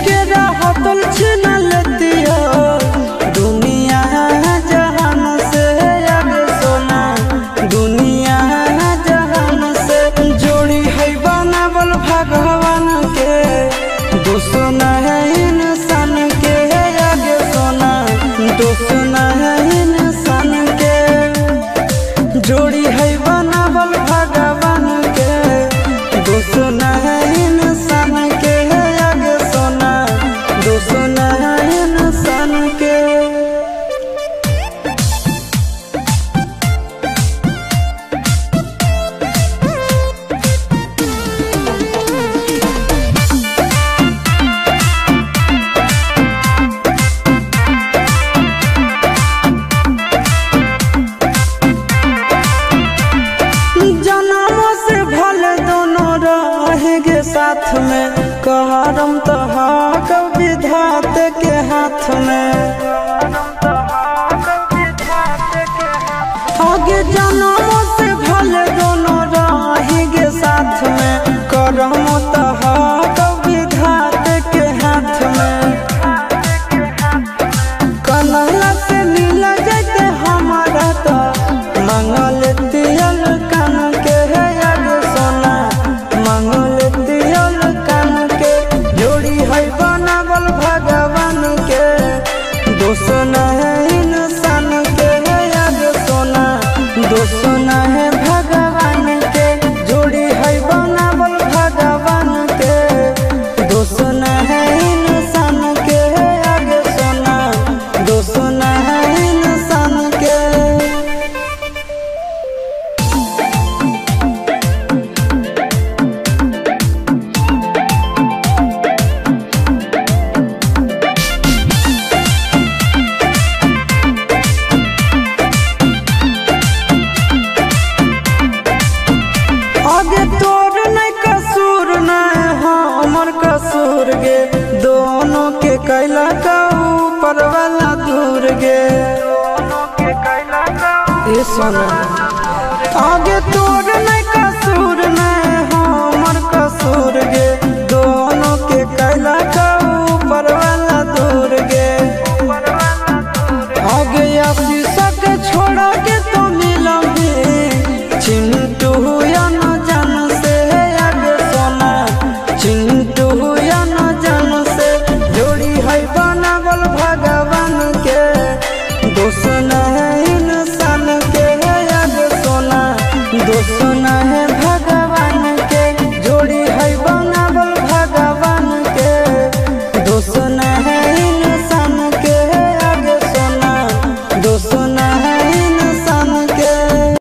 के राहतल छीन लेतिया दुनिया जहान से आगे सोना दुनिया जहान से जोड़ी है बनावल भगवान के दोसना है इंसान के आगे सोना दोसना है इंसान के जोड़ी है बनावल भगवान के दोसना है इंसान के आगे सोना दोसना है इंसान के। जन्मों से भले दोनों रहेंगे साथ में कहरम तो कभी विधाते के हाथ में आगे जन्मों से भले दोनों रहेंगे साथ में करम तो कभी विधाते के हाथ में कन्हैया से मिल जाते हमारा तो मंगल तियल कान के है आगे सोना मंगल तियल कान के जोड़ी है बनावल भगवान के दोसना है इंसान के है आगे सोना दोसना है भगवान के जोड़ी है बनावल भगवान के दोसना है इंसान के है आगे सोना दोसना है इंसान के। आगे तोर नहीं कसूर नहीं हमर कसूर गे दोनों के कैला का ऊपर वाला दूर गे ये सोना आगे तोर नहीं